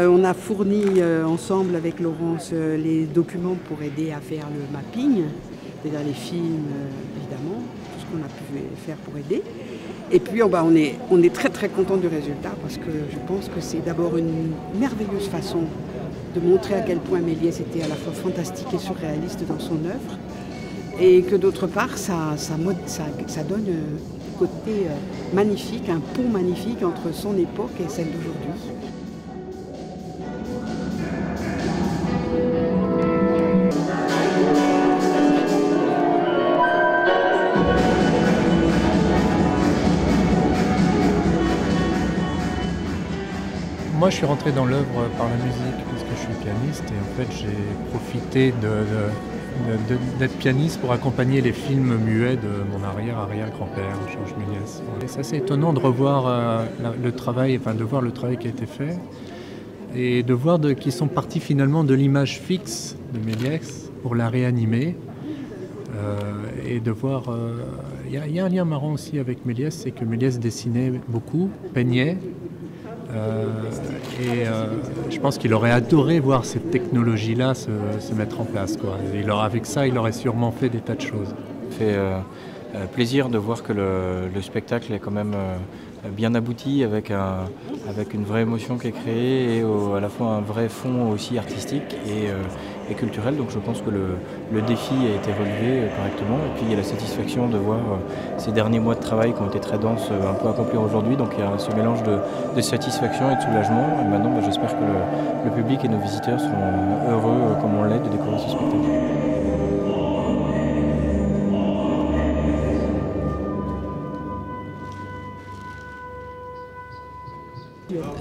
On a fourni ensemble avec Laurence les documents pour aider à faire le mapping, c'est-à-dire les films évidemment, tout ce qu'on a pu faire pour aider. Et puis on est très très content du résultat parce que je pense que c'est d'abord une merveilleuse façon de montrer à quel point Méliès était à la fois fantastique et surréaliste dans son œuvre. Et que d'autre part, ça donne un côté magnifique, un pont magnifique entre son époque et celle d'aujourd'hui. Moi, je suis rentré dans l'œuvre par la musique parce que je suis pianiste et en fait, j'ai profité d'être pianiste pour accompagner les films muets de mon arrière-arrière-grand-père, Georges Méliès. Et c'est assez étonnant de revoir le travail, enfin de voir le travail qui a été fait et de voir qu'ils sont partis finalement de l'image fixe de Méliès pour la réanimer. Et de voir... Il y a un lien marrant aussi avec Méliès, c'est que Méliès dessinait beaucoup, peignait. Je pense qu'il aurait adoré voir cette technologie-là se mettre en place, quoi. Avec ça, il aurait sûrement fait des tas de choses. Ça fait plaisir de voir que le spectacle est quand même bien abouti, avec une vraie émotion qui est créée et à la fois un vrai fond aussi artistique et culturel. Donc je pense que le défi a été relevé correctement. Et puis il y a la satisfaction de voir ces derniers mois de travail qui ont été très denses un peu accomplir aujourd'hui. Donc il y a ce mélange de satisfaction et de soulagement. Et maintenant j'espère que le public et nos visiteurs seront heureux, comme on l'est, de découvrir ce spectacle.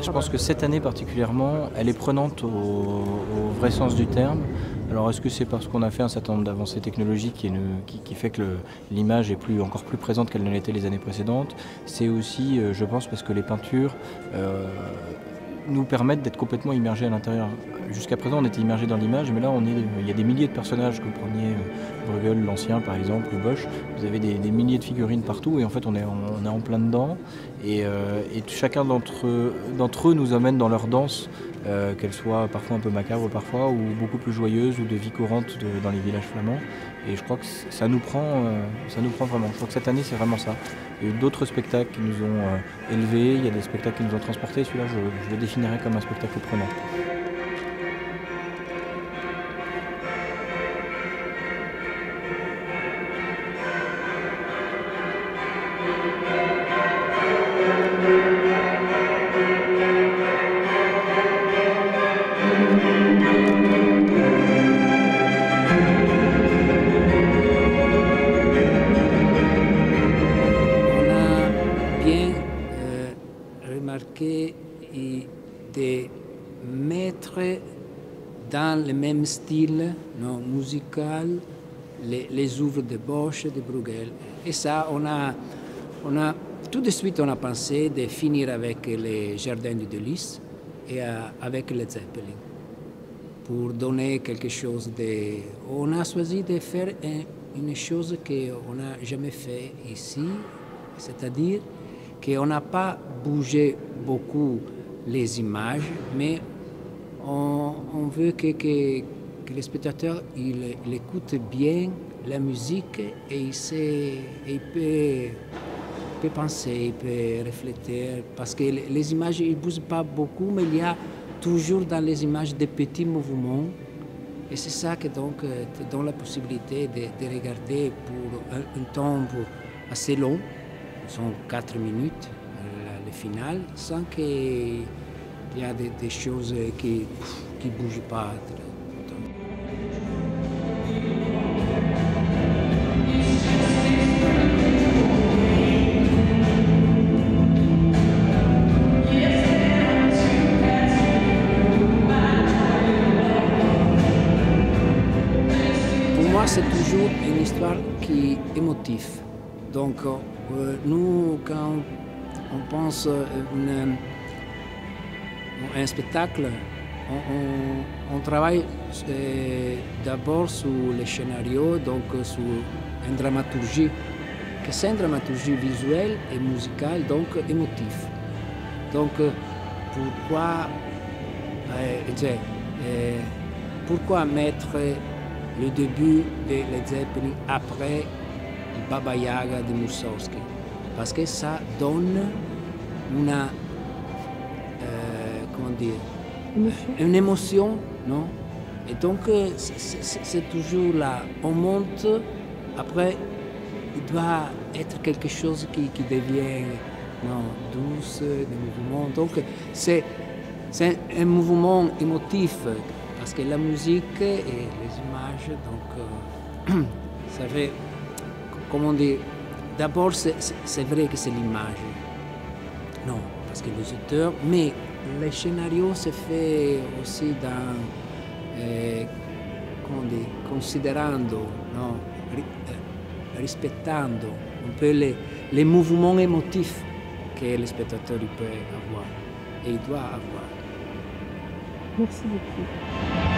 Je pense que cette année particulièrement, elle est prenante au vrai sens du terme. Alors est-ce que c'est parce qu'on a fait un certain nombre d'avancées technologiques qui fait que l'image est encore plus présente qu'elle ne l'était les années précédentes? C'est aussi, je pense, parce que les peintures nous permettent d'être complètement immergés à l'intérieur. Jusqu'à présent, on était immergés dans l'image, mais là, il y a des milliers de personnages, que vous preniez Bruegel, l'Ancien par exemple, ou Bosch. Vous avez des milliers de figurines partout, et en fait, on est en plein dedans. Et chacun d'entre eux nous amène dans leur danse, qu'elle soit parfois un peu macabre parfois, ou beaucoup plus joyeuse, ou de vie courante dans les villages flamands. Et je crois que ça nous prend vraiment. Je crois que cette année, c'est vraiment ça. Il y a eu d'autres spectacles qui nous ont élevés, il y a des spectacles qui nous ont transportés. Celui-là, je le définirais comme un spectacle prenant. De mettre dans le même style musical les œuvres de Bosch et de Bruegel. Et ça, tout de suite, on a pensé de finir avec les Jardins du Délice et avec les Zeppelin pour donner quelque chose de... On a choisi de faire une chose qu'on n'a jamais fait ici, c'est-à-dire qu'on n'a pas bougé beaucoup les images, mais on veut que le spectateur il écoute bien la musique et il peut penser, il peut réfléchir, parce que les images ne bougent pas beaucoup, mais il y a toujours dans les images des petits mouvements, et c'est ça qui donc te donne la possibilité de regarder pour un temps assez long, ce sont 4 minutes, le final, sans qu'il y ait des choses qui ne bougent pas. Pour moi, c'est toujours une histoire qui est émotive. Donc, nous, quand on pense à un spectacle, on travaille d'abord sur le scénario, donc sur une dramaturgie, que c'est une dramaturgie visuelle et musicale, donc émotive. Donc pourquoi Pourquoi mettre le début de Led Zeppelin après le Baba Yaga de Mussorgsky? Parce que ça donne une émotion, non? Et donc c'est toujours là. On monte, après il doit être quelque chose qui devient douce, des mouvements. Donc c'est un mouvement émotif, parce que la musique et les images, donc ça fait, comment on dit, d'abord c'est vrai que c'est l'image, non, parce que les auteurs, mais le scénario se fait aussi dans, comment dire, considerando, no, rispettando un peu les mouvements émotifs que le spectateur peut avoir et il doit avoir. Merci beaucoup.